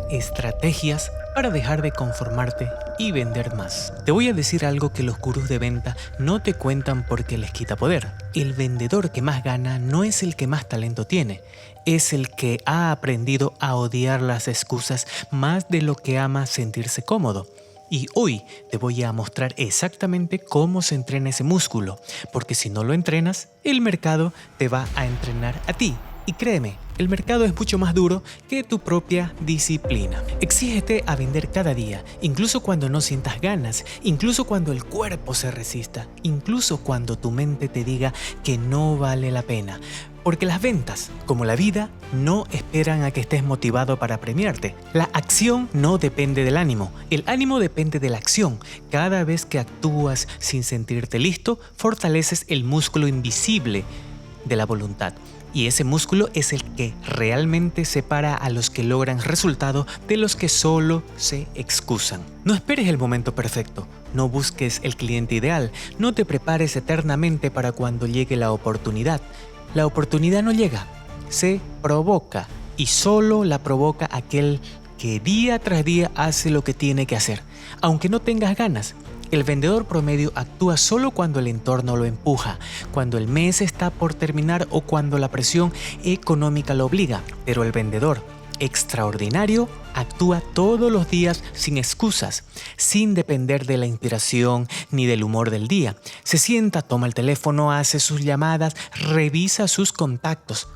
estrategias para dejar de conformarte y vender más. Te voy a decir algo que los gurús de venta no te cuentan porque les quita poder. El vendedor que más gana no es el que más talento tiene, es el que ha aprendido a odiar las excusas más de lo que ama sentirse cómodo. Y hoy te voy a mostrar exactamente cómo se entrena ese músculo, porque si no lo entrenas, el mercado te va a entrenar a ti. Y créeme, el mercado es mucho más duro que tu propia disciplina. Exígete a vender cada día, incluso cuando no sientas ganas, incluso cuando el cuerpo se resista, incluso cuando tu mente te diga que no vale la pena. Porque las ventas, como la vida, no esperan a que estés motivado para premiarte. La acción no depende del ánimo, el ánimo depende de la acción. Cada vez que actúas sin sentirte listo, fortaleces el músculo invisible de la voluntad. Y ese músculo es el que realmente separa a los que logran resultados de los que solo se excusan. No esperes el momento perfecto, no busques el cliente ideal, no te prepares eternamente para cuando llegue la oportunidad. La oportunidad no llega, se provoca y solo la provoca aquel que día tras día hace lo que tiene que hacer, aunque no tengas ganas. El vendedor promedio actúa solo cuando el entorno lo empuja, cuando el mes está por terminar o cuando la presión económica lo obliga. Pero el vendedor extraordinario actúa todos los días sin excusas, sin depender de la inspiración ni del humor del día. Se sienta, toma el teléfono, hace sus llamadas, revisa sus contactos,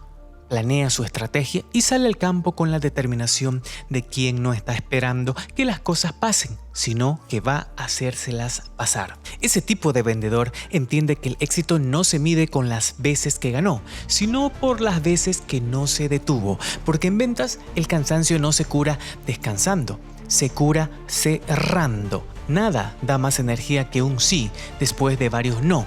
planea su estrategia y sale al campo con la determinación de quien no está esperando que las cosas pasen, sino que va a hacérselas pasar. Ese tipo de vendedor entiende que el éxito no se mide con las veces que ganó, sino por las veces que no se detuvo, porque en ventas el cansancio no se cura descansando, se cura cerrando. Nada da más energía que un sí después de varios no.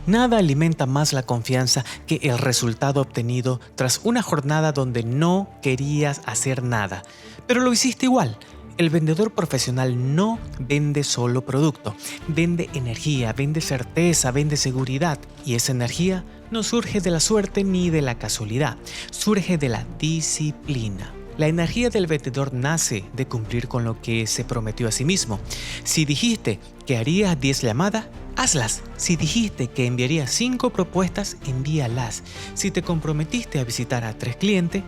Nada alimenta más la confianza que el resultado obtenido tras una jornada donde no querías hacer nada, pero lo hiciste igual. El vendedor profesional no vende solo producto, vende energía, vende certeza, vende seguridad. Y esa energía no surge de la suerte ni de la casualidad, surge de la disciplina. La energía del vendedor nace de cumplir con lo que se prometió a sí mismo. Si dijiste que harías 10 llamadas, hazlas. Si dijiste que enviarías 5 propuestas, envíalas. Si te comprometiste a visitar a 3 clientes,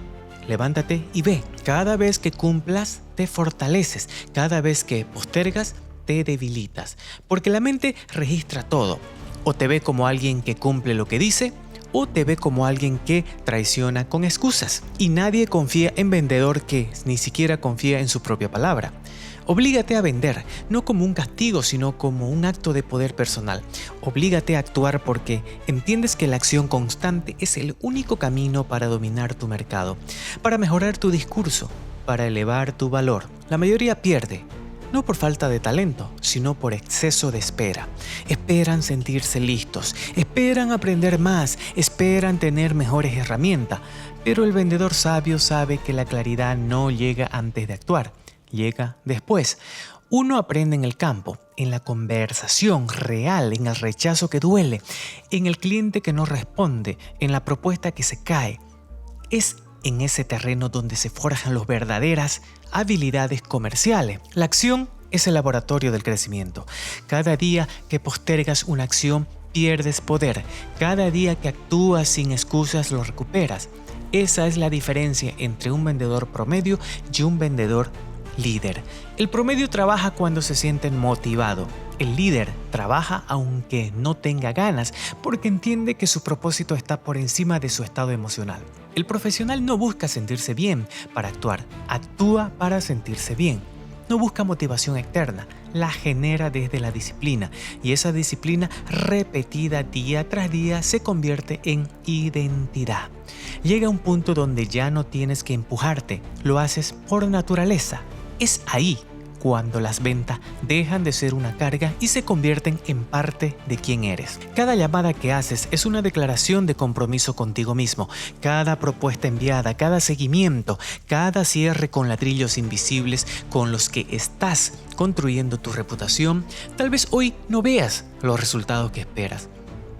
levántate y ve. Cada vez que cumplas, te fortaleces. Cada vez que postergas, te debilitas. Porque la mente registra todo. O te ve como alguien que cumple lo que dice, o te ve como alguien que traiciona con excusas. Y nadie confía en vendedor que ni siquiera confía en su propia palabra. Oblígate a vender, no como un castigo, sino como un acto de poder personal. Oblígate a actuar porque entiendes que la acción constante es el único camino para dominar tu mercado, para mejorar tu discurso, para elevar tu valor. La mayoría pierde, no por falta de talento, sino por exceso de espera. Esperan sentirse listos, esperan aprender más, esperan tener mejores herramientas. Pero el vendedor sabio sabe que la claridad no llega antes de actuar. Llega después. Uno aprende en el campo, en la conversación real, en el rechazo que duele, en el cliente que no responde, en la propuesta que se cae. Es en ese terreno donde se forjan las verdaderas habilidades comerciales. La acción es el laboratorio del crecimiento. Cada día que postergas una acción, pierdes poder. Cada día que actúas sin excusas, lo recuperas. Esa es la diferencia entre un vendedor promedio y un vendedor líder. El promedio trabaja cuando se siente motivado. El líder trabaja aunque no tenga ganas, porque entiende que su propósito está por encima de su estado emocional. El profesional no busca sentirse bien para actuar, actúa para sentirse bien. No busca motivación externa, la genera desde la disciplina, y esa disciplina repetida día tras día se convierte en identidad. Llega un punto donde ya no tienes que empujarte, lo haces por naturaleza. Es ahí cuando las ventas dejan de ser una carga y se convierten en parte de quién eres. Cada llamada que haces es una declaración de compromiso contigo mismo. Cada propuesta enviada, cada seguimiento, cada cierre con ladrillos invisibles con los que estás construyendo tu reputación. Tal vez hoy no veas los resultados que esperas,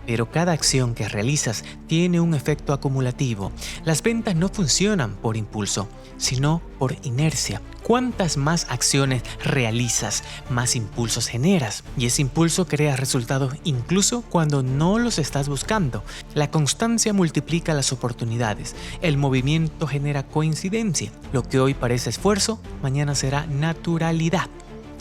pero cada acción que realizas tiene un efecto acumulativo. Las ventas no funcionan por impulso, sino por inercia. Cuantas más acciones realizas, más impulsos generas. Y ese impulso crea resultados incluso cuando no los estás buscando. La constancia multiplica las oportunidades. El movimiento genera coincidencia. Lo que hoy parece esfuerzo, mañana será naturalidad.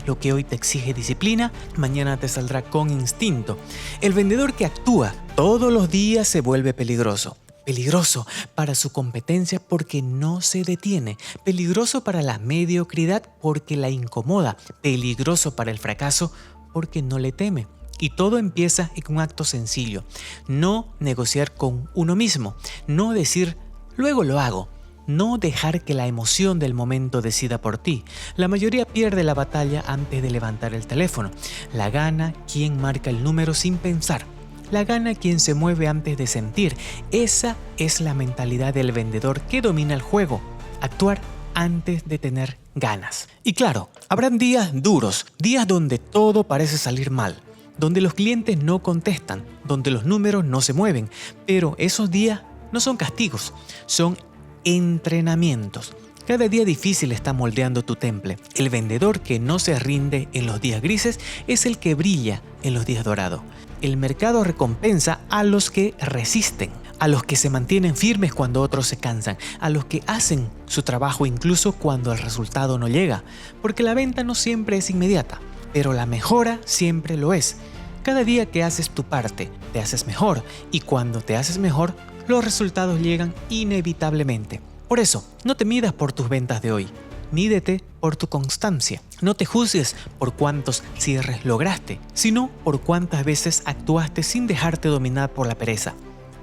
Lo que hoy te exige disciplina, mañana te saldrá con instinto. El vendedor que actúa todos los días se vuelve peligroso. Peligroso para su competencia porque no se detiene. Peligroso para la mediocridad porque la incomoda. Peligroso para el fracaso porque no le teme. Y todo empieza en un acto sencillo. No negociar con uno mismo. No decir, luego lo hago. No dejar que la emoción del momento decida por ti. La mayoría pierde la batalla antes de levantar el teléfono. La gana quien marca el número sin pensar. La gana quien se mueve antes de sentir. Esa es la mentalidad del vendedor que domina el juego. Actuar antes de tener ganas. Y claro, habrán días duros, días donde todo parece salir mal, donde los clientes no contestan, donde los números no se mueven. Pero esos días no son castigos, son entrenamientos. Cada día difícil está moldeando tu temple. El vendedor que no se rinde en los días grises es el que brilla en los días dorados. El mercado recompensa a los que resisten, a los que se mantienen firmes cuando otros se cansan, a los que hacen su trabajo incluso cuando el resultado no llega, porque la venta no siempre es inmediata, pero la mejora siempre lo es. Cada día que haces tu parte, te haces mejor, y cuando te haces mejor, los resultados llegan inevitablemente. Por eso, no te midas por tus ventas de hoy, mídete por tu constancia. No te juzgues por cuántos cierres lograste, sino por cuántas veces actuaste sin dejarte dominar por la pereza,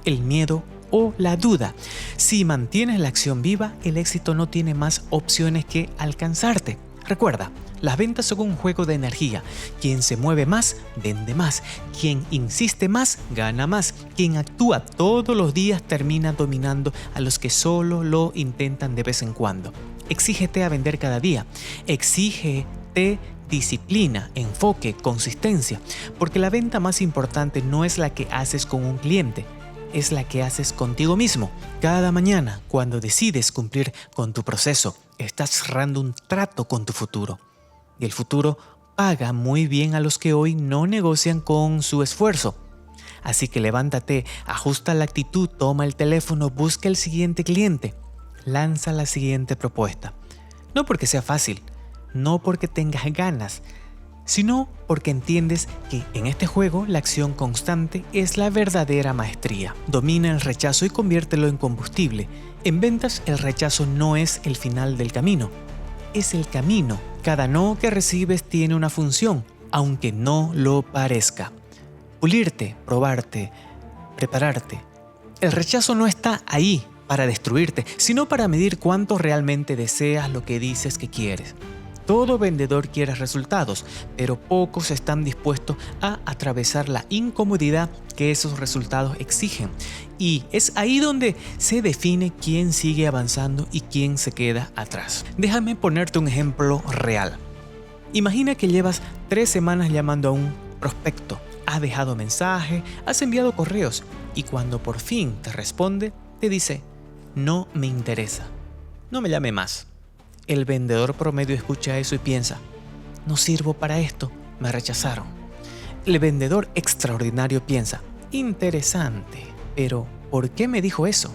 el miedo o la duda. Si mantienes la acción viva, el éxito no tiene más opciones que alcanzarte. Recuerda, las ventas son un juego de energía. Quien se mueve más, vende más. Quien insiste más, gana más. Quien actúa todos los días termina dominando a los que solo lo intentan de vez en cuando. Exígete a vender cada día. Exígete disciplina, enfoque, consistencia. Porque la venta más importante no es la que haces con un cliente, es la que haces contigo mismo. Cada mañana, cuando decides cumplir con tu proceso, estás cerrando un trato con tu futuro. Y el futuro paga muy bien a los que hoy no negocian con su esfuerzo. Así que levántate, ajusta la actitud, toma el teléfono, busca el siguiente cliente, lanza la siguiente propuesta. No porque sea fácil, no porque tengas ganas, sino porque entiendes que en este juego la acción constante es la verdadera maestría. Domina el rechazo y conviértelo en combustible. En ventas, el rechazo no es el final del camino, es el camino. Cada no que recibes tiene una función, aunque no lo parezca. Pulirte, probarte, prepararte. El rechazo no está ahí para destruirte, sino para medir cuánto realmente deseas lo que dices que quieres. Todo vendedor quiere resultados, pero pocos están dispuestos a atravesar la incomodidad que esos resultados exigen. Y es ahí donde se define quién sigue avanzando y quién se queda atrás. Déjame ponerte un ejemplo real. Imagina que llevas 3 semanas llamando a un prospecto. Has dejado mensajes, has enviado correos y cuando por fin te responde, te dice, no me interesa, no me llame más. El vendedor promedio escucha eso y piensa, no sirvo para esto, me rechazaron. El vendedor extraordinario piensa, interesante, pero ¿por qué me dijo eso?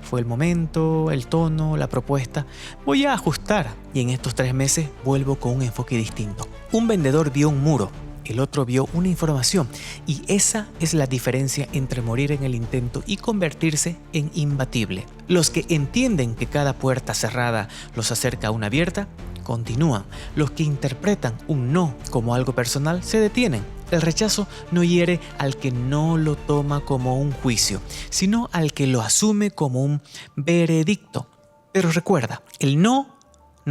Fue el momento, el tono, la propuesta. Voy a ajustar y en estos 3 meses vuelvo con un enfoque distinto. Un vendedor vio un muro, el otro vio una información y esa es la diferencia entre morir en el intento y convertirse en imbatible. Los que entienden que cada puerta cerrada los acerca a una abierta, continúan. Los que interpretan un no como algo personal se detienen. El rechazo no hiere al que no lo toma como un juicio, sino al que lo asume como un veredicto. Pero recuerda, el no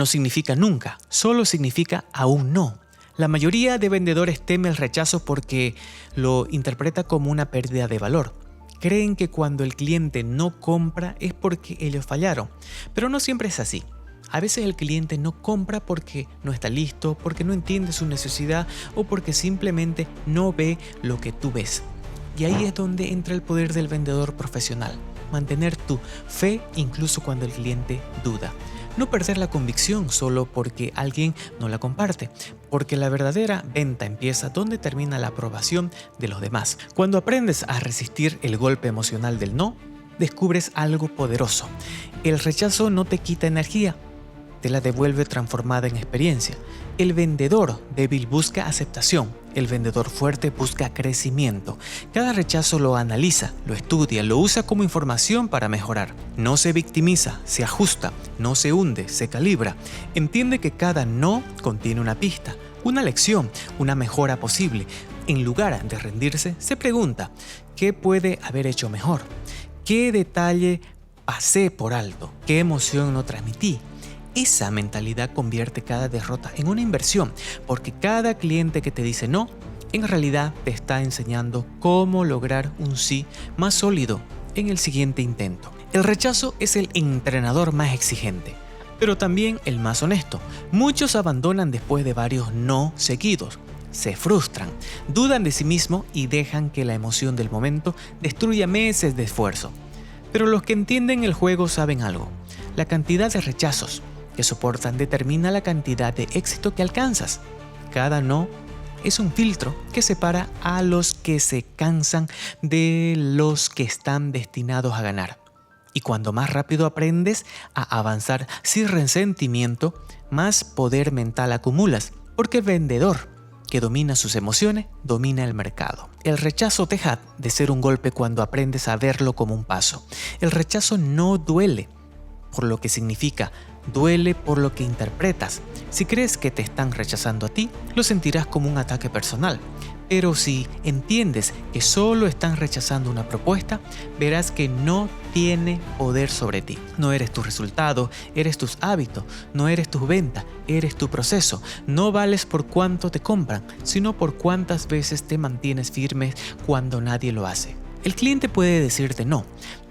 significa nunca, solo significa aún no. La mayoría de vendedores teme el rechazo porque lo interpreta como una pérdida de valor. Creen que cuando el cliente no compra es porque ellos fallaron, pero no siempre es así. A veces el cliente no compra porque no está listo, porque no entiende su necesidad o porque simplemente no ve lo que tú ves. Y ahí es donde entra el poder del vendedor profesional. Mantener tu fe incluso cuando el cliente duda. No perder la convicción solo porque alguien no la comparte, porque la verdadera venta empieza donde termina la aprobación de los demás. Cuando aprendes a resistir el golpe emocional del no, descubres algo poderoso. El rechazo no te quita energía, te la devuelve transformada en experiencia. El vendedor débil busca aceptación, el vendedor fuerte busca crecimiento. Cada rechazo lo analiza, lo estudia, lo usa como información para mejorar. No se victimiza, se ajusta, no se hunde, se calibra. Entiende que cada no contiene una pista, una lección, una mejora posible. En lugar de rendirse, se pregunta, ¿qué puede haber hecho mejor? ¿Qué detalle pasé por alto? ¿Qué emoción no transmití? Esa mentalidad convierte cada derrota en una inversión, porque cada cliente que te dice no, en realidad te está enseñando cómo lograr un sí más sólido en el siguiente intento. El rechazo es el entrenador más exigente, pero también el más honesto. Muchos abandonan después de varios no seguidos. Se frustran, dudan de sí mismos y dejan que la emoción del momento destruya meses de esfuerzo. Pero los que entienden el juego saben algo. La cantidad de rechazos que soportan determina la cantidad de éxito que alcanzas. Cada no es un filtro que separa a los que se cansan de los que están destinados a ganar. Y cuando más rápido aprendes a avanzar sin resentimiento, más poder mental acumulas, porque el vendedor que domina sus emociones, domina el mercado. El rechazo deja de ser un golpe cuando aprendes a verlo como un paso. El rechazo no duele por lo que significa, duele por lo que interpretas. Si crees que te están rechazando a ti, lo sentirás como un ataque personal. Pero si entiendes que solo están rechazando una propuesta, verás que no tiene poder sobre ti. No eres tu resultado, eres tus hábitos, no eres tus ventas, eres tu proceso. No vales por cuánto te compran, sino por cuántas veces te mantienes firme cuando nadie lo hace. El cliente puede decirte no,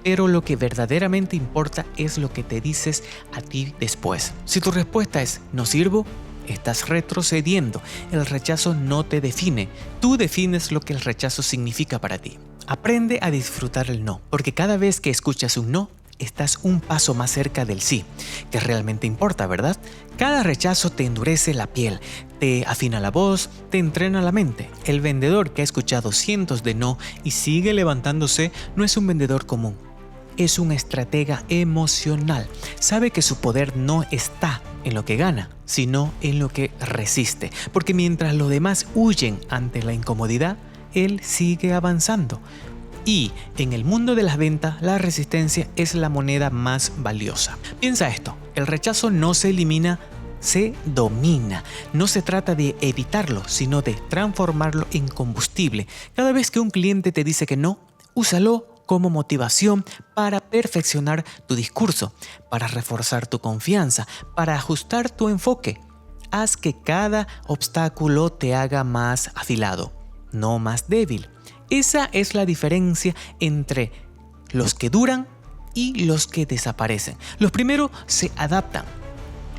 pero lo que verdaderamente importa es lo que te dices a ti después. Si tu respuesta es no sirvo, estás retrocediendo. El rechazo no te define. Tú defines lo que el rechazo significa para ti. Aprende a disfrutar el no, porque cada vez que escuchas un no, estás un paso más cerca del sí, que realmente importa, ¿verdad? Cada rechazo te endurece la piel, te afina la voz, te entrena la mente. El vendedor que ha escuchado cientos de no y sigue levantándose no es un vendedor común. Es un estratega emocional. Sabe que su poder no está en lo que gana, sino en lo que resiste. Porque mientras los demás huyen ante la incomodidad, él sigue avanzando. Y en el mundo de las ventas, la resistencia es la moneda más valiosa. Piensa esto, el rechazo no se elimina, se domina. No se trata de evitarlo, sino de transformarlo en combustible. Cada vez que un cliente te dice que no, úsalo como motivación para perfeccionar tu discurso, para reforzar tu confianza, para ajustar tu enfoque. Haz que cada obstáculo te haga más afilado, no más débil. Esa es la diferencia entre los que duran y los que desaparecen. Los primeros se adaptan,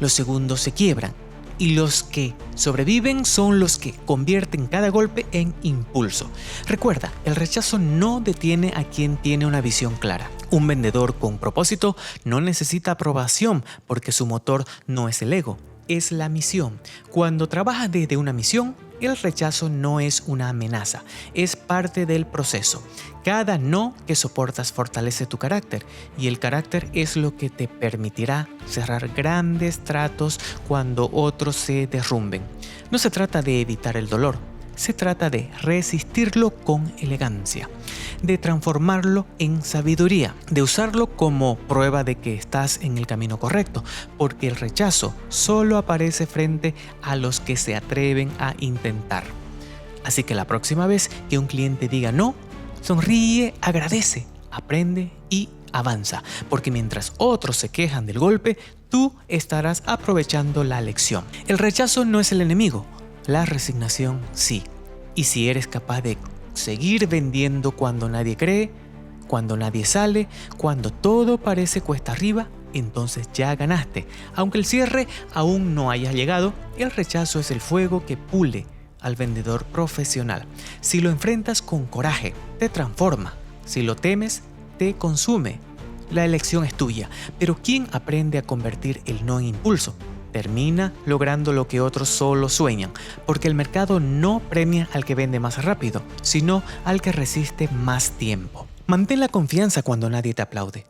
los segundos se quiebran y los que sobreviven son los que convierten cada golpe en impulso. Recuerda, el rechazo no detiene a quien tiene una visión clara. Un vendedor con propósito no necesita aprobación porque su motor no es el ego, es la misión. Cuando trabajas desde una misión, el rechazo no es una amenaza, es parte del proceso. Cada no que soportas fortalece tu carácter y el carácter es lo que te permitirá cerrar grandes tratos cuando otros se derrumben. No se trata de evitar el dolor, se trata de resistirlo con elegancia, de transformarlo en sabiduría, de usarlo como prueba de que estás en el camino correcto, porque el rechazo solo aparece frente a los que se atreven a intentar. Así que la próxima vez que un cliente diga no, sonríe, agradece, aprende y avanza, porque mientras otros se quejan del golpe, tú estarás aprovechando la lección. El rechazo no es el enemigo. La resignación sí. Y si eres capaz de seguir vendiendo cuando nadie cree, cuando nadie sale, cuando todo parece cuesta arriba, entonces ya ganaste. Aunque el cierre aún no haya llegado, el rechazo es el fuego que pule al vendedor profesional. Si lo enfrentas con coraje, te transforma. Si lo temes, te consume. la elección es tuya, pero ¿quién aprende a convertir el no en impulso? Termina logrando lo que otros solo sueñan, porque el mercado no premia al que vende más rápido, sino al que resiste más tiempo. Mantén la confianza cuando nadie te aplaude.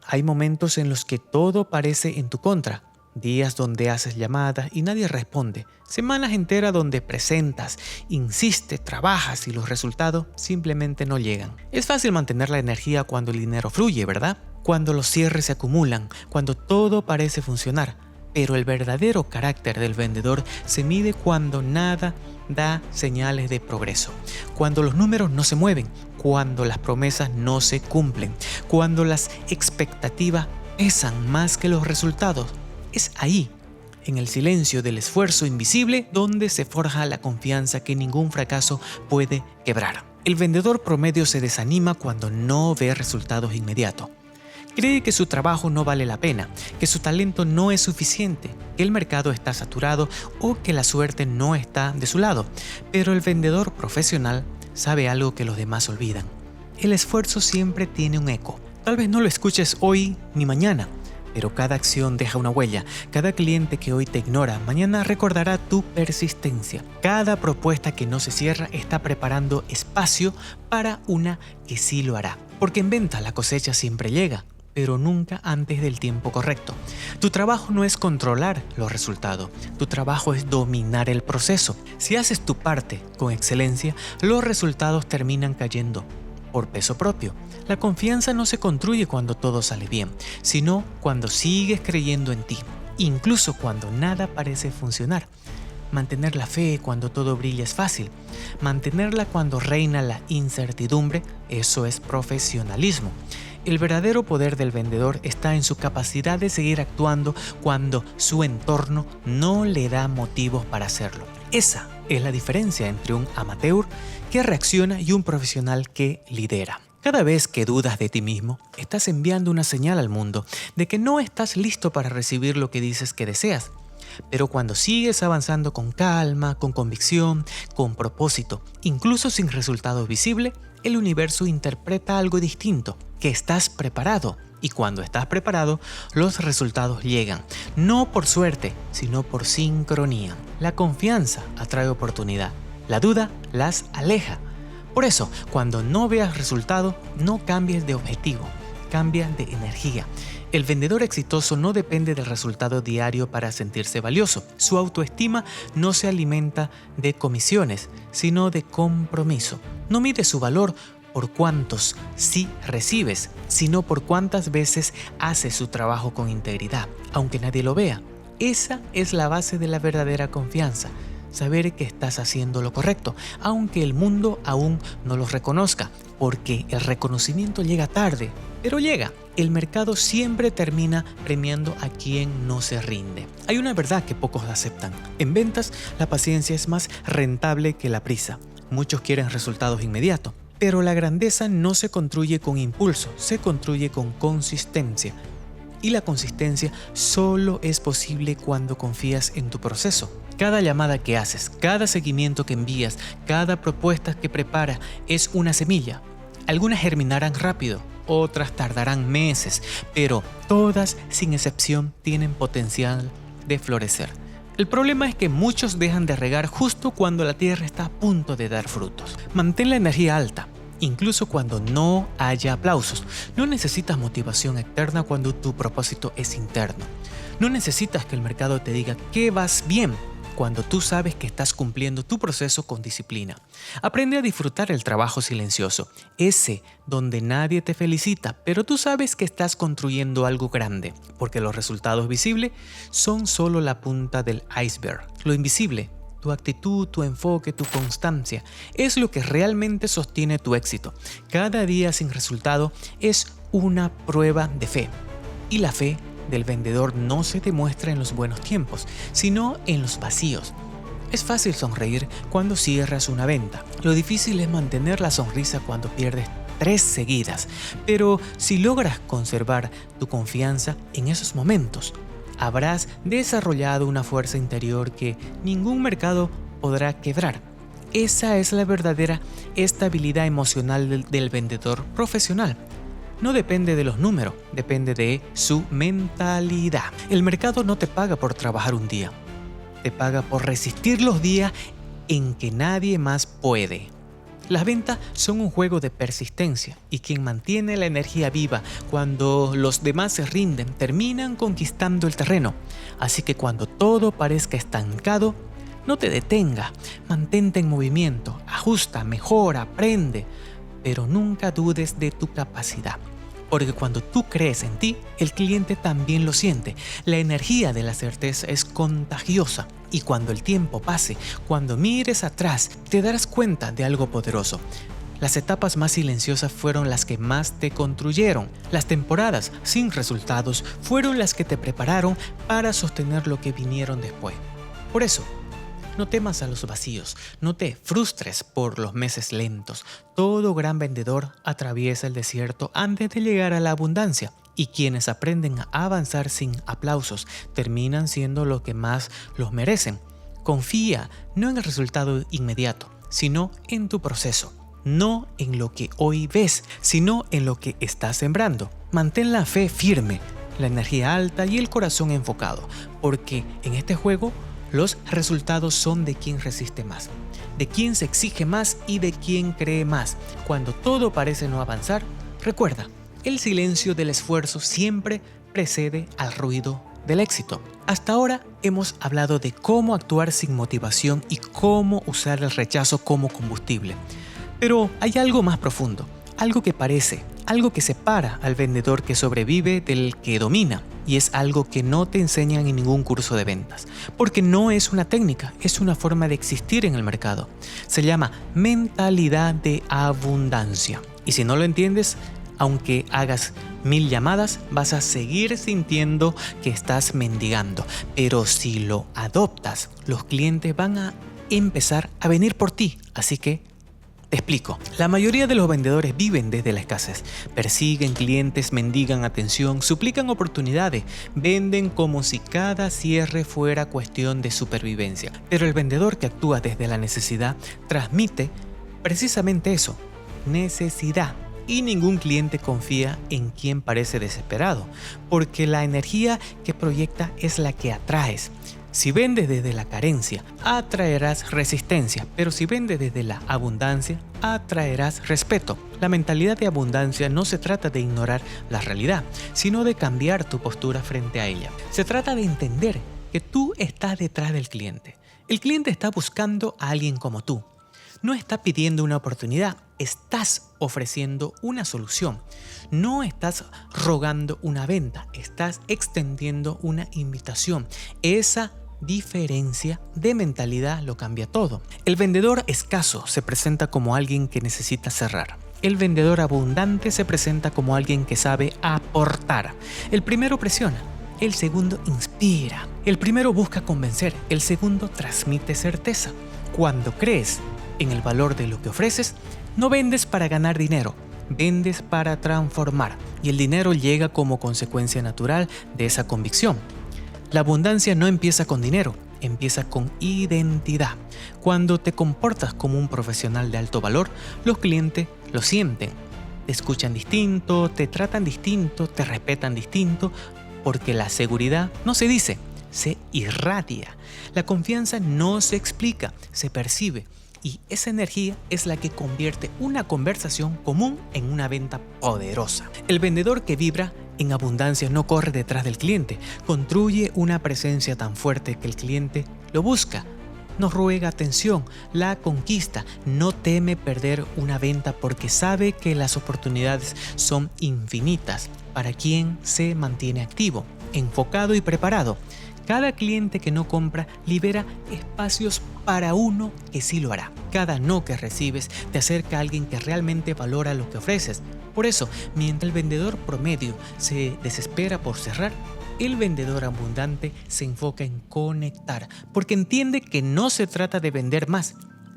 Hay momentos en los que todo parece en tu contra. Días donde haces llamadas y nadie responde. Semanas enteras donde presentas, insistes, trabajas y los resultados simplemente no llegan. Es fácil mantener la energía cuando el dinero fluye, ¿verdad? Cuando los cierres se acumulan, cuando todo parece funcionar. Pero el verdadero carácter del vendedor se mide cuando nada da señales de progreso, cuando los números no se mueven, cuando las promesas no se cumplen, cuando las expectativas pesan más que los resultados. Es ahí, en el silencio del esfuerzo invisible, donde se forja la confianza que ningún fracaso puede quebrar. El vendedor promedio se desanima cuando no ve resultados inmediatos. Cree que su trabajo no vale la pena, que su talento no es suficiente, que el mercado está saturado o que la suerte no está de su lado. Pero el vendedor profesional sabe algo que los demás olvidan. El esfuerzo siempre tiene un eco. Tal vez no lo escuches hoy ni mañana, pero cada acción deja una huella. Cada cliente que hoy te ignora, mañana recordará tu persistencia. Cada propuesta que no se cierra está preparando espacio para una que sí lo hará. Porque en venta la cosecha siempre llega, pero nunca antes del tiempo correcto. Tu trabajo no es controlar los resultados, tu trabajo es dominar el proceso. Si haces tu parte con excelencia, los resultados terminan cayendo por peso propio. La confianza no se construye cuando todo sale bien, sino cuando sigues creyendo en ti, incluso cuando nada parece funcionar. Mantener la fe cuando todo brilla es fácil. Mantenerla cuando reina la incertidumbre, eso es profesionalismo. El verdadero poder del vendedor está en su capacidad de seguir actuando cuando su entorno no le da motivos para hacerlo. Esa es la diferencia entre un amateur que reacciona y un profesional que lidera. Cada vez que dudas de ti mismo, estás enviando una señal al mundo de que no estás listo para recibir lo que dices que deseas. Pero cuando sigues avanzando con calma, con convicción, con propósito, incluso sin resultados visibles, el universo interpreta algo distinto, que estás preparado. Y cuando estás preparado, los resultados llegan, no por suerte, sino por sincronía. La confianza atrae oportunidad, la duda las aleja. Por eso, cuando no veas resultado, no cambies de objetivo, cambia de energía. El vendedor exitoso no depende del resultado diario para sentirse valioso. Su autoestima no se alimenta de comisiones, sino de compromiso. No mide su valor por cuántos sí recibes, sino por cuántas veces hace su trabajo con integridad, aunque nadie lo vea. Esa es la base de la verdadera confianza. Saber que estás haciendo lo correcto, aunque el mundo aún no lo reconozca, porque el reconocimiento llega tarde, pero llega. El mercado siempre termina premiando a quien no se rinde. Hay una verdad que pocos aceptan. En ventas, la paciencia es más rentable que la prisa. Muchos quieren resultados inmediatos, pero la grandeza no se construye con impulso, se construye con consistencia. Y la consistencia solo es posible cuando confías en tu proceso. Cada llamada que haces, cada seguimiento que envías, cada propuesta que preparas es una semilla. Algunas germinarán rápido, otras tardarán meses, pero todas, sin excepción, tienen potencial de florecer. El problema es que muchos dejan de regar justo cuando la tierra está a punto de dar frutos. Mantén la energía alta, incluso cuando no haya aplausos. No necesitas motivación externa cuando tu propósito es interno. No necesitas que el mercado te diga que vas bien cuando tú sabes que estás cumpliendo tu proceso con disciplina. Aprende a disfrutar el trabajo silencioso, ese donde nadie te felicita, pero tú sabes que estás construyendo algo grande, porque los resultados visibles son solo la punta del iceberg. Lo invisible, tu actitud, tu enfoque, tu constancia, es lo que realmente sostiene tu éxito. Cada día sin resultado es una prueba de fe. Y la fe del vendedor no se demuestra en los buenos tiempos, sino en los vacíos. Es fácil sonreír cuando cierras una venta. Lo difícil es mantener la sonrisa cuando pierdes 3 seguidas. Pero si logras conservar tu confianza en esos momentos, habrás desarrollado una fuerza interior que ningún mercado podrá quebrar. Esa es la verdadera estabilidad emocional del vendedor profesional. no depende de los números, depende de su mentalidad. El mercado no te paga por trabajar un día, te paga por resistir los días en que nadie más puede. Las ventas son un juego de persistencia y quien mantiene la energía viva cuando los demás se rinden terminan conquistando el terreno. Así que cuando todo parezca estancado, no te detenga, mantente en movimiento, ajusta, mejora, aprende, pero nunca dudes de tu capacidad. Porque cuando tú crees en ti, el cliente también lo siente. La energía de la certeza es contagiosa. Y cuando el tiempo pase, cuando mires atrás, te darás cuenta de algo poderoso. Las etapas más silenciosas fueron las que más te construyeron. Las temporadas sin resultados fueron las que te prepararon para sostener lo que vinieron después. Por eso, no temas a los vacíos, no te frustres por los meses lentos. Todo gran vendedor atraviesa el desierto antes de llegar a la abundancia. Y quienes aprenden a avanzar sin aplausos terminan siendo lo que más los merecen. Confía no en el resultado inmediato, sino en tu proceso. No en lo que hoy ves, sino en lo que estás sembrando. Mantén la fe firme, la energía alta y el corazón enfocado, porque en este juego los resultados son de quien resiste más, de quien se exige más y de quien cree más. Cuando todo parece no avanzar, recuerda, el silencio del esfuerzo siempre precede al ruido del éxito. Hasta ahora hemos hablado de cómo actuar sin motivación y cómo usar el rechazo como combustible. Pero hay algo más profundo, algo que separa al vendedor que sobrevive del que domina. Y es algo que no te enseñan en ningún curso de ventas, porque no es una técnica, es una forma de existir en el mercado. Se llama mentalidad de abundancia. Y si no lo entiendes, aunque hagas 1000 llamadas, vas a seguir sintiendo que estás mendigando. Pero si lo adoptas, los clientes van a empezar a venir por ti. Así que te explico. La mayoría de los vendedores viven desde la escasez. Persiguen clientes, mendigan atención, suplican oportunidades, venden como si cada cierre fuera cuestión de supervivencia. Pero el vendedor que actúa desde la necesidad transmite precisamente eso, necesidad. Y ningún cliente confía en quien parece desesperado, porque la energía que proyecta es la que atraes. Si vendes desde la carencia, atraerás resistencia, pero si vendes desde la abundancia, atraerás respeto. La mentalidad de abundancia no se trata de ignorar la realidad, sino de cambiar tu postura frente a ella. Se trata de entender que tú estás detrás del cliente. El cliente está buscando a alguien como tú. No está pidiendo una oportunidad, estás ofreciendo una solución. No estás rogando una venta, estás extendiendo una invitación. Esa diferencia de mentalidad lo cambia todo. El vendedor escaso se presenta como alguien que necesita cerrar. El vendedor abundante se presenta como alguien que sabe aportar. El primero presiona, el segundo inspira. El primero busca convencer, el segundo transmite certeza. Cuando crees en el valor de lo que ofreces, no vendes para ganar dinero, vendes para transformar. Y el dinero llega como consecuencia natural de esa convicción. La abundancia no empieza con dinero, empieza con identidad. Cuando te comportas como un profesional de alto valor, los clientes lo sienten. Te escuchan distinto, te tratan distinto, te respetan distinto, porque la seguridad no se dice, se irradia. La confianza no se explica, se percibe. Y esa energía es la que convierte una conversación común en una venta poderosa. El vendedor que vibra en abundancia no corre detrás del cliente, construye una presencia tan fuerte que el cliente lo busca, no ruega atención, la conquista, no teme perder una venta porque sabe que las oportunidades son infinitas para quien se mantiene activo, enfocado y preparado. Cada cliente que no compra libera espacios para uno que sí lo hará. Cada no que recibes te acerca a alguien que realmente valora lo que ofreces. Por eso, mientras el vendedor promedio se desespera por cerrar, el vendedor abundante se enfoca en conectar, porque entiende que no se trata de vender más,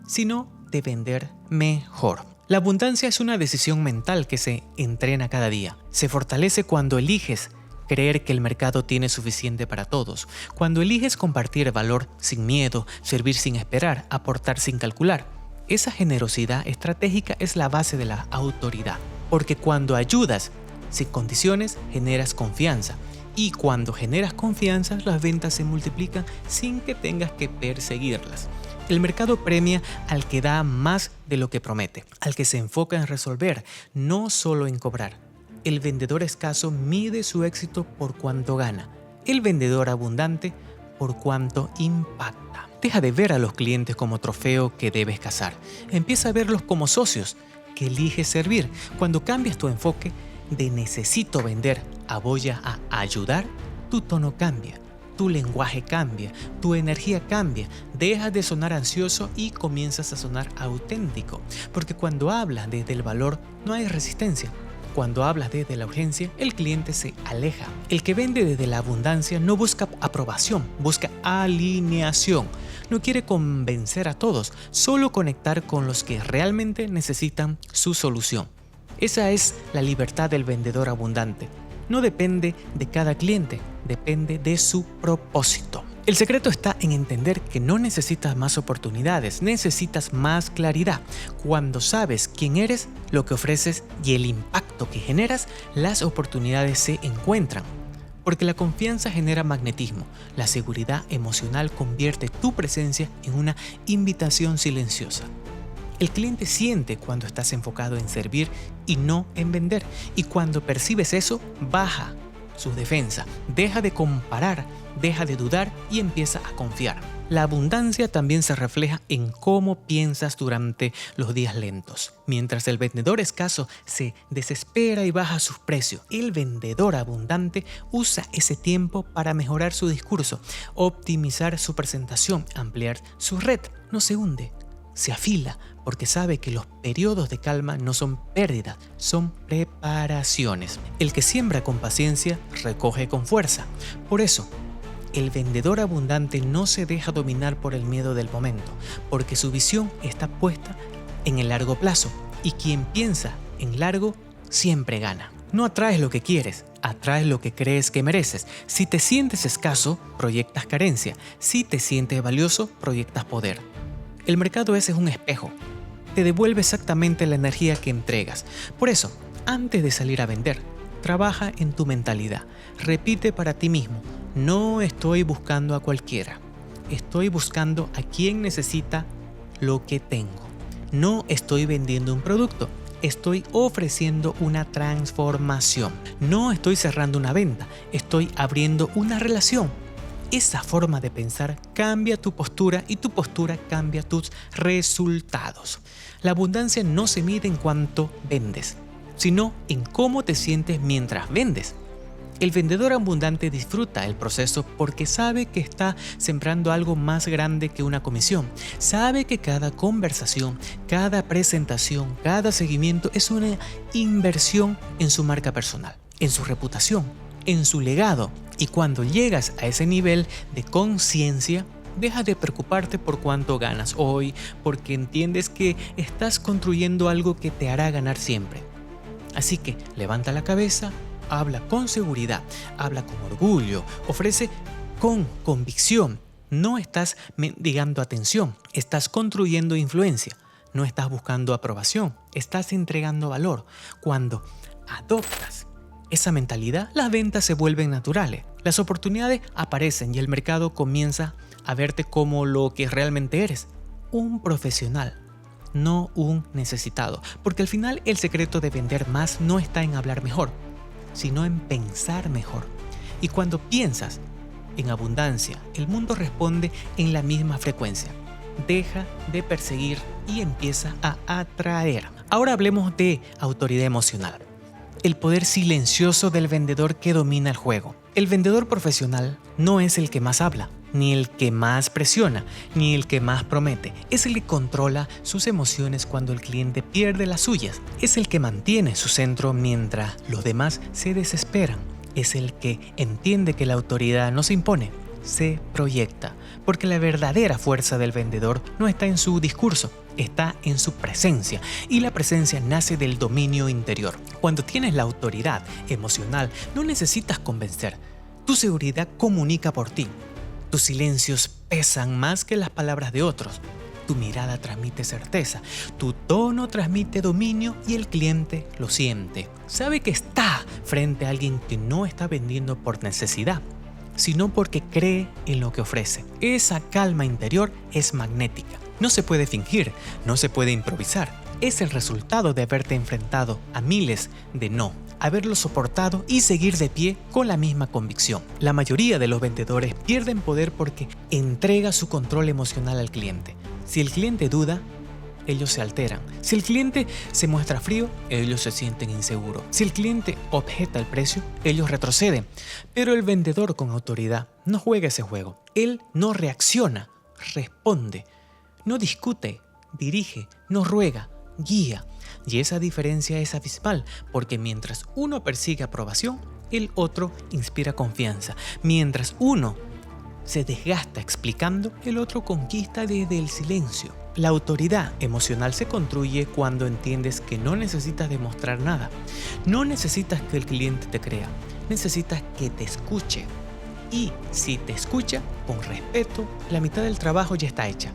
sino de vender mejor. La abundancia es una decisión mental que se entrena cada día. Se fortalece cuando eliges creer que el mercado tiene suficiente para todos. Cuando eliges compartir valor sin miedo, servir sin esperar, aportar sin calcular. Esa generosidad estratégica es la base de la autoridad. Porque cuando ayudas Sin condiciones generas confianza. Y cuando generas confianza, las ventas se multiplican sin que tengas que perseguirlas. El mercado premia al que da más de lo que promete, al que se enfoca en resolver, no solo en cobrar. El vendedor escaso mide su éxito por cuánto gana. El vendedor abundante por cuánto impacta. Deja de ver a los clientes como trofeo que debes cazar. Empieza a verlos como socios que eliges servir. Cuando cambias tu enfoque de necesito vender a voy a ayudar, tu tono cambia, tu lenguaje cambia, tu energía cambia, dejas de sonar ansioso y comienzas a sonar auténtico. Porque cuando hablas desde el valor no hay resistencia. Cuando hablas desde la urgencia, el cliente se aleja. El que vende desde la abundancia no busca aprobación, busca alineación. No quiere convencer a todos, solo conectar con los que realmente necesitan su solución. Esa es la libertad del vendedor abundante. No depende de cada cliente, depende de su propósito. El secreto está en entender que no necesitas más oportunidades, necesitas más claridad. Cuando sabes quién eres, lo que ofreces y el impacto que generas, las oportunidades se encuentran. Porque la confianza genera magnetismo, la seguridad emocional convierte tu presencia en una invitación silenciosa. El cliente siente cuando estás enfocado en servir y no en vender. Y cuando percibes eso, baja su defensa, deja de comparar, deja de dudar y empieza a confiar. La abundancia también se refleja en cómo piensas durante los días lentos. Mientras el vendedor escaso se desespera y baja sus precios, el vendedor abundante usa ese tiempo para mejorar su discurso, optimizar su presentación, ampliar su red. No se hunde, se afila porque sabe que los periodos de calma no son pérdidas, son preparaciones. El que siembra con paciencia recoge con fuerza. Por eso, el vendedor abundante no se deja dominar por el miedo del momento, porque su visión está puesta en el largo plazo y quien piensa en largo siempre gana. No atraes lo que quieres, atraes lo que crees que mereces. Si te sientes escaso, proyectas carencia. Si te sientes valioso, proyectas poder. El mercado ese es un espejo. Te devuelve exactamente la energía que entregas. Por eso, antes de salir a vender, trabaja en tu mentalidad. Repite para ti mismo, no estoy buscando a cualquiera. Estoy buscando a quien necesita lo que tengo. No estoy vendiendo un producto. Estoy ofreciendo una transformación. No estoy cerrando una venta. Estoy abriendo una relación. Esa forma de pensar cambia tu postura y tu postura cambia tus resultados. La abundancia no se mide en cuánto vendes, sino en cómo te sientes mientras vendes. El vendedor abundante disfruta el proceso porque sabe que está sembrando algo más grande que una comisión. Sabe que cada conversación, cada presentación, cada seguimiento es una inversión en su marca personal, en su reputación, en su legado. Y cuando llegas a ese nivel de conciencia, deja de preocuparte por cuánto ganas hoy, porque entiendes que estás construyendo algo que te hará ganar siempre. Así que levanta la cabeza, habla con seguridad, habla con orgullo, ofrece con convicción. No estás mendigando atención, estás construyendo influencia, no estás buscando aprobación, estás entregando valor. Cuando adoptas esa mentalidad, las ventas se vuelven naturales, las oportunidades aparecen y el mercado comienza a verte como lo que realmente eres, un profesional, no un necesitado. Porque al final el secreto de vender más no está en hablar mejor, sino en pensar mejor. Y cuando piensas en abundancia, el mundo responde en la misma frecuencia. Deja de perseguir y empieza a atraer. Ahora hablemos de autoridad emocional. El poder silencioso del vendedor que domina el juego. El vendedor profesional no es el que más habla, ni el que más presiona, ni el que más promete. Es el que controla sus emociones cuando el cliente pierde las suyas. Es el que mantiene su centro mientras los demás se desesperan. Es el que entiende que la autoridad no se impone, se proyecta. Porque la verdadera fuerza del vendedor no está en su discurso, está en su presencia. Y la presencia nace del dominio interior. Cuando tienes la autoridad emocional, no necesitas convencer. Tu seguridad comunica por ti. Tus silencios pesan más que las palabras de otros. tu mirada transmite certeza, tu tono transmite dominio y el cliente lo siente. Sabe que está frente a alguien que no está vendiendo por necesidad, sino porque cree en lo que ofrece. Esa calma interior es magnética. No se puede fingir, no se puede improvisar. Es el resultado de haberte enfrentado a miles de no, haberlo soportado y seguir de pie con la misma convicción. La mayoría de los vendedores pierden poder porque entrega su control emocional al cliente. Si el cliente duda, ellos se alteran. Si el cliente se muestra frío, ellos se sienten inseguros. Si el cliente objeta el precio, ellos retroceden. Pero el vendedor con autoridad no juega ese juego. Él no reacciona, responde, no discute, dirige, no ruega, guía. Y esa diferencia es abismal, porque mientras uno persigue aprobación, el otro inspira confianza. Mientras uno se desgasta explicando, el otro conquista desde el silencio. La autoridad emocional se construye cuando entiendes que no necesitas demostrar nada. No necesitas que el cliente te crea, necesitas que te escuche. Y si te escucha, con respeto, la mitad del trabajo ya está hecha.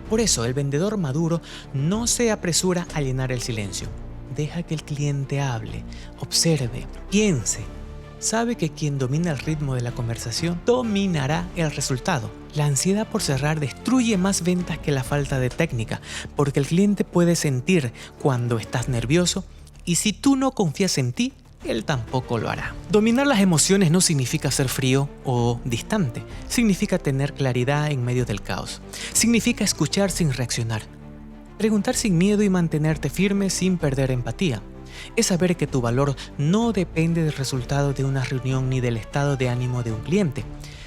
Por eso el vendedor maduro no se apresura a llenar el silencio. Deja que el cliente hable, observe, piense. Sabe que quien domina el ritmo de la conversación dominará el resultado. La ansiedad por cerrar destruye más ventas que la falta de técnica, porque el cliente puede sentir cuando estás nervioso y si tú no confías en ti, él tampoco lo hará. Dominar las emociones no significa ser frío o distante, significa tener claridad en medio del caos. Significa escuchar sin reaccionar, preguntar sin miedo y mantenerte firme sin perder empatía. Es saber que tu valor no depende del resultado de una reunión ni del estado de ánimo de un cliente,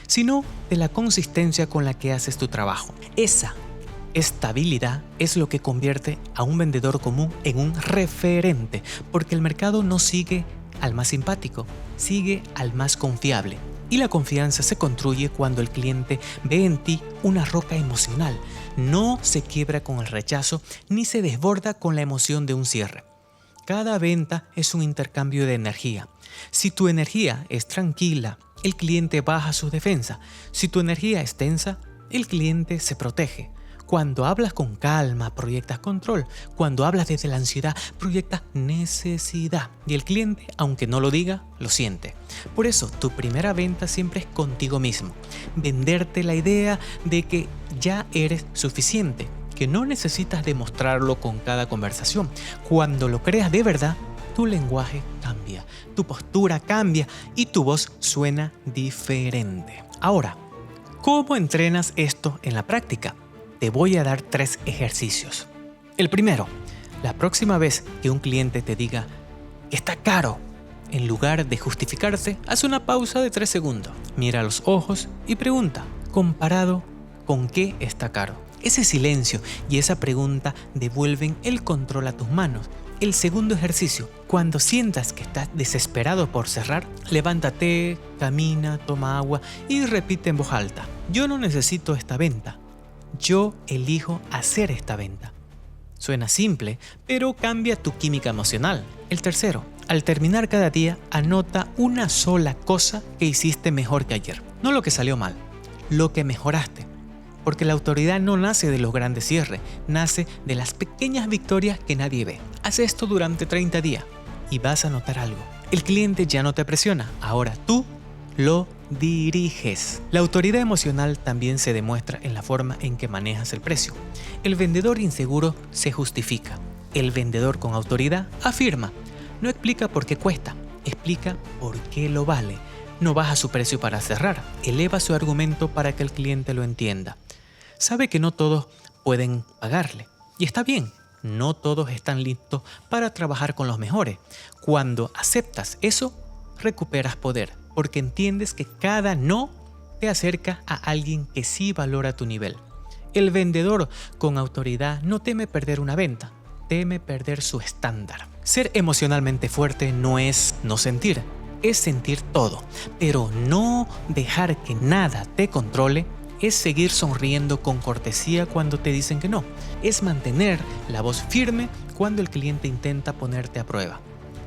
sino de la consistencia con la que haces tu trabajo. Esa estabilidad es lo que convierte a un vendedor común en un referente, porque el mercado no sigue al más simpático, sigue al más confiable. Y la confianza se construye cuando el cliente ve en ti una roca emocional. No se quiebra con el rechazo ni se desborda con la emoción de un cierre. Cada venta es un intercambio de energía. Si tu energía es tranquila, el cliente baja sus defensas. Si tu energía es tensa, el cliente se protege. Cuando hablas con calma, proyectas control. Cuando hablas desde la ansiedad, proyectas necesidad. Y el cliente, aunque no lo diga, lo siente. Por eso, tu primera venta siempre es contigo mismo. Venderte la idea de que ya eres suficiente, que no necesitas demostrarlo con cada conversación. Cuando lo creas de verdad, tu lenguaje cambia, tu postura cambia y tu voz suena diferente. Ahora, ¿cómo entrenas esto en la práctica? Te voy a dar 3 ejercicios. El primero, la próxima vez que un cliente te diga que está caro, en lugar de justificarse, haz una pausa de 3 segundos. Mira a los ojos y pregunta, ¿comparado con qué está caro? Ese silencio y esa pregunta devuelven el control a tus manos. El segundo ejercicio, cuando sientas que estás desesperado por cerrar, levántate, camina, toma agua y repite en voz alta. Yo no necesito esta venta. Yo elijo hacer esta venta. Suena simple, pero cambia tu química emocional. El tercero, al terminar cada día, anota una sola cosa que hiciste mejor que ayer. No lo que salió mal, lo que mejoraste. Porque la autoridad no nace de los grandes cierres, nace de las pequeñas victorias que nadie ve. Haz esto durante 30 días y vas a notar algo. El cliente ya no te presiona, ahora tú lo diriges. La autoridad emocional también se demuestra en la forma en que manejas el precio. El vendedor inseguro se justifica. El vendedor con autoridad afirma. No explica por qué cuesta, explica por qué lo vale. No baja su precio para cerrar, eleva su argumento para que el cliente lo entienda. Sabe que no todos pueden pagarle. Y está bien, no todos están listos para trabajar con los mejores. Cuando aceptas eso, recuperas poder, porque entiendes que cada no te acerca a alguien que sí valora tu nivel. El vendedor con autoridad no teme perder una venta, teme perder su estándar. Ser emocionalmente fuerte no es no sentir, es sentir todo, pero no dejar que nada te controle es seguir sonriendo con cortesía cuando te dicen que no, es mantener la voz firme cuando el cliente intenta ponerte a prueba.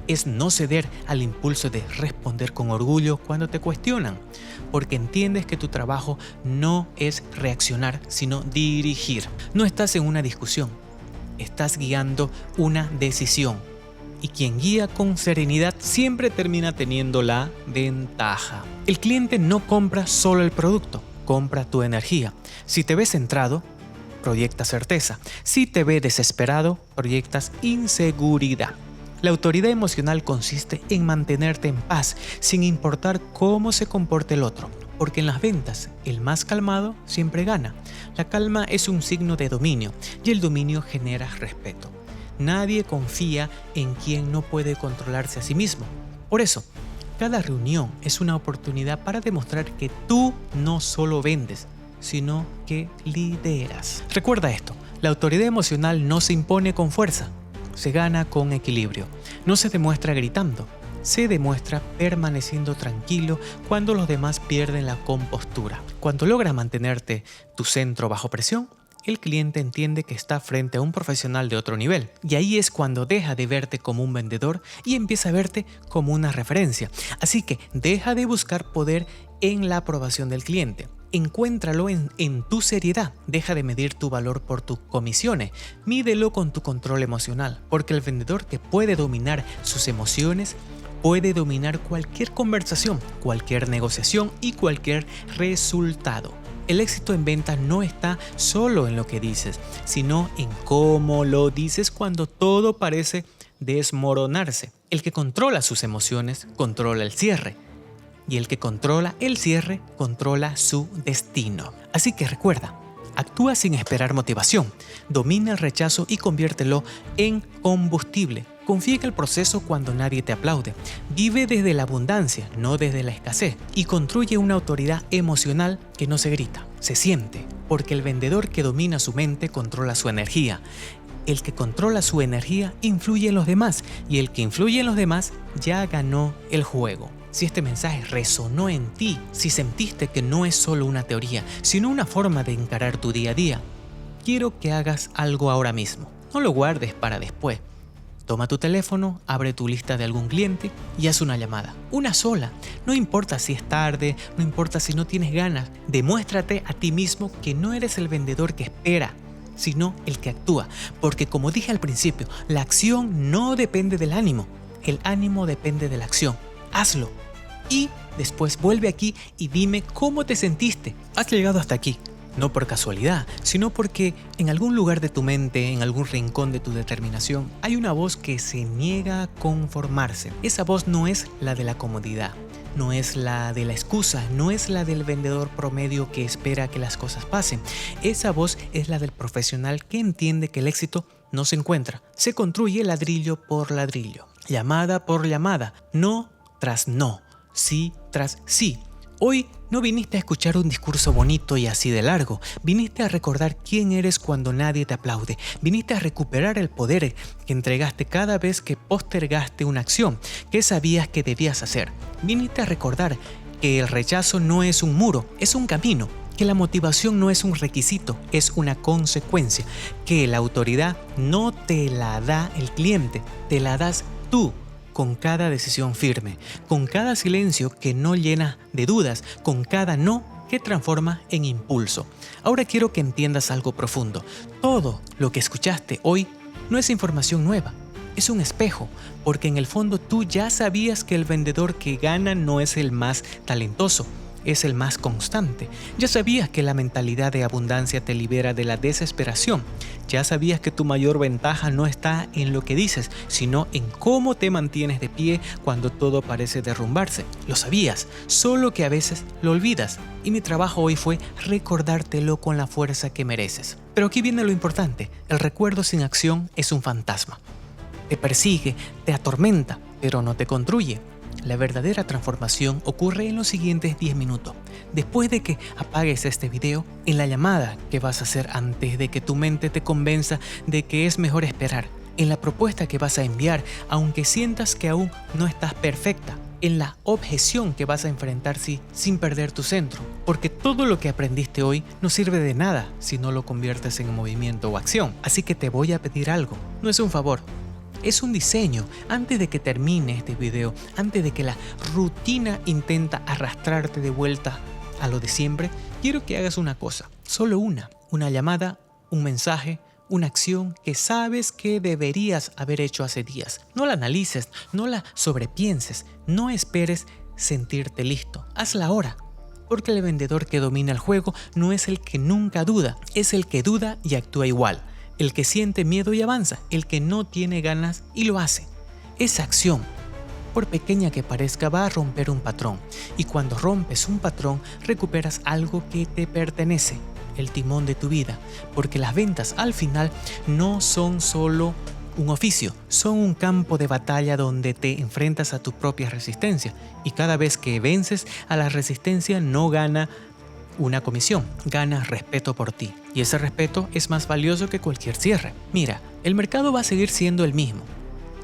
es no ceder al impulso de responder con orgullo cuando te cuestionan, porque entiendes que tu trabajo no es reaccionar, sino dirigir. No estás en una discusión, estás guiando una decisión. Y quien guía con serenidad siempre termina teniendo la ventaja. El cliente no compra solo el producto, compra tu energía. Si te ves centrado, proyectas certeza. Si te ves desesperado, proyectas inseguridad. La autoridad emocional consiste en mantenerte en paz, sin importar cómo se comporte el otro. Porque en las ventas, el más calmado siempre gana. La calma es un signo de dominio y el dominio genera respeto. Nadie confía en quien no puede controlarse a sí mismo. Por eso, cada reunión es una oportunidad para demostrar que tú no solo vendes, sino que lideras. Recuerda esto, la autoridad emocional no se impone con fuerza, se gana con equilibrio. No se demuestra gritando, se demuestra permaneciendo tranquilo cuando los demás pierden la compostura. Cuando logras mantenerte tu centro bajo presión, el cliente entiende que está frente a un profesional de otro nivel. Y ahí es cuando deja de verte como un vendedor y empieza a verte como una referencia. Así que deja de buscar poder en la aprobación del cliente. Encuéntralo en tu seriedad. Deja de medir tu valor por tus comisiones. Mídelo con tu control emocional. Porque el vendedor que puede dominar sus emociones puede dominar cualquier conversación, cualquier negociación y cualquier resultado. El éxito en venta no está solo en lo que dices, sino en cómo lo dices cuando todo parece desmoronarse. El que controla sus emociones controla el cierre. Y el que controla el cierre controla su destino. Así que recuerda, actúa sin esperar motivación, domina el rechazo y conviértelo en combustible. Confía en el proceso cuando nadie te aplaude. Vive desde la abundancia, no desde la escasez. Y construye una autoridad emocional que no se grita, se siente. Porque el vendedor que domina su mente controla su energía. El que controla su energía influye en los demás. Y el que influye en los demás ya ganó el juego. Si este mensaje resonó en ti, si sentiste que no es solo una teoría, sino una forma de encarar tu día a día, quiero que hagas algo ahora mismo. No lo guardes para después. Toma tu teléfono, abre tu lista de algún cliente y haz una llamada. Una sola. No importa si es tarde, no importa si no tienes ganas. Demuéstrate a ti mismo que no eres el vendedor que espera, sino el que actúa. Porque como dije al principio, la acción no depende del ánimo. El ánimo depende de la acción. Hazlo. Y después vuelve aquí y dime cómo te sentiste. Has llegado hasta aquí. No por casualidad, sino porque en algún lugar de tu mente, en algún rincón de tu determinación, hay una voz que se niega a conformarse. Esa voz no es la de la comodidad, no es la de la excusa, no es la del vendedor promedio que espera que las cosas pasen. Esa voz es la del profesional que entiende que el éxito no se encuentra, se construye ladrillo por ladrillo, llamada por llamada, no tras no, sí tras sí. Hoy no viniste a escuchar un discurso bonito y así de largo, viniste a recordar quién eres cuando nadie te aplaude, viniste a recuperar el poder que entregaste cada vez que postergaste una acción que sabías que debías hacer. Viniste a recordar que el rechazo no es un muro, es un camino, que la motivación no es un requisito, es una consecuencia, que la autoridad no te la da el cliente, te la das tú. Con cada decisión firme, con cada silencio que no llena de dudas, con cada no que transforma en impulso. Ahora quiero que entiendas algo profundo. Todo lo que escuchaste hoy no es información nueva, es un espejo, porque en el fondo tú ya sabías que el vendedor que gana no es el más talentoso, es el más constante. Ya sabías que la mentalidad de abundancia te libera de la desesperación. Ya sabías que tu mayor ventaja no está en lo que dices, sino en cómo te mantienes de pie cuando todo parece derrumbarse. Lo sabías, solo que a veces lo olvidas. Y mi trabajo hoy fue recordártelo con la fuerza que mereces. Pero aquí viene lo importante, el recuerdo sin acción es un fantasma. Te persigue, te atormenta, pero no te construye. La verdadera transformación ocurre en los siguientes 10 minutos. Después de que apagues este video, en la llamada que vas a hacer antes de que tu mente te convenza de que es mejor esperar, en la propuesta que vas a enviar, aunque sientas que aún no estás perfecta, en la objeción que vas a enfrentar sin perder tu centro, porque todo lo que aprendiste hoy no sirve de nada si no lo conviertes en movimiento o acción. Así que te voy a pedir algo, no es un favor, es un diseño. Antes de que termine este video, antes de que la rutina intenta arrastrarte de vuelta a lo de siempre, quiero que hagas una cosa, solo una llamada, un mensaje, una acción que sabes que deberías haber hecho hace días. No la analices, no la sobrepienses, no esperes sentirte listo. Hazla ahora. Porque el vendedor que domina el juego no es el que nunca duda, es el que duda y actúa igual. El que siente miedo y avanza, el que no tiene ganas y lo hace. Esa acción, por pequeña que parezca, va a romper un patrón. Y cuando rompes un patrón, recuperas algo que te pertenece, el timón de tu vida. Porque las ventas al final no son solo un oficio, son un campo de batalla donde te enfrentas a tu propia resistencia. Y cada vez que vences a la resistencia no gana una comisión, gana respeto por ti. Y ese respeto es más valioso que cualquier cierre. Mira, el mercado va a seguir siendo el mismo.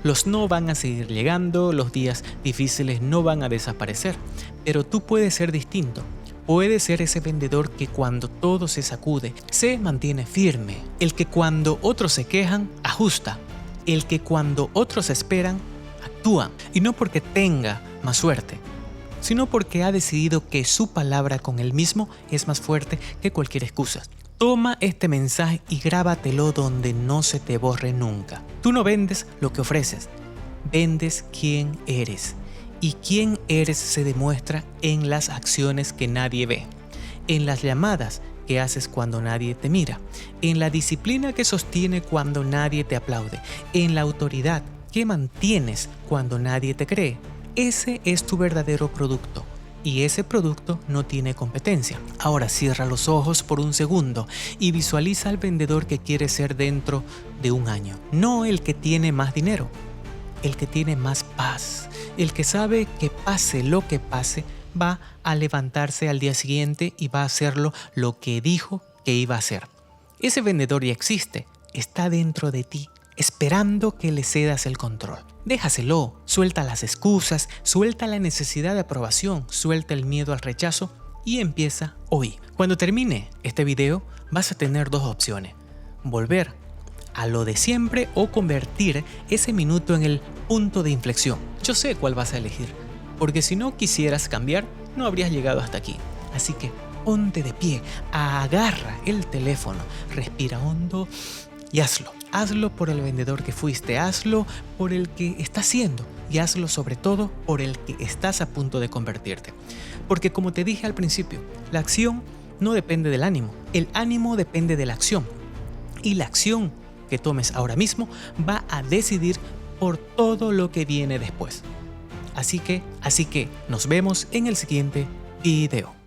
Los no van a seguir llegando, los días difíciles no van a desaparecer. Pero tú puedes ser distinto. Puedes ser ese vendedor que cuando todo se sacude, se mantiene firme. El que cuando otros se quejan, ajusta. El que cuando otros esperan, actúa. Y no porque tenga más suerte, sino porque ha decidido que su palabra con él mismo es más fuerte que cualquier excusa. Toma este mensaje y grábatelo donde no se te borre nunca. Tú no vendes lo que ofreces, vendes quién eres. Y quién eres se demuestra en las acciones que nadie ve, en las llamadas que haces cuando nadie te mira, en la disciplina que sostiene cuando nadie te aplaude, en la autoridad que mantienes cuando nadie te cree. Ese es tu verdadero producto y ese producto no tiene competencia. Ahora cierra los ojos por un segundo y visualiza al vendedor que quiere ser dentro de un año. No el que tiene más dinero, el que tiene más paz, el que sabe que pase lo que pase, va a levantarse al día siguiente y va a hacerlo lo que dijo que iba a hacer. Ese vendedor ya existe, está dentro de ti, esperando que le cedas el control. Déjaselo, suelta las excusas, suelta la necesidad de aprobación, suelta el miedo al rechazo y empieza hoy. Cuando termine este video, vas a tener dos opciones: volver a lo de siempre o convertir ese minuto en el punto de inflexión. Yo sé cuál vas a elegir, porque si no quisieras cambiar, no habrías llegado hasta aquí. Así que ponte de pie, agarra el teléfono, respira hondo y hazlo. Hazlo por el vendedor que fuiste, hazlo por el que estás siendo y hazlo sobre todo por el que estás a punto de convertirte. Porque como te dije al principio, la acción no depende del ánimo, el ánimo depende de la acción. Y la acción que tomes ahora mismo va a decidir por todo lo que viene después. Así que nos vemos en el siguiente video.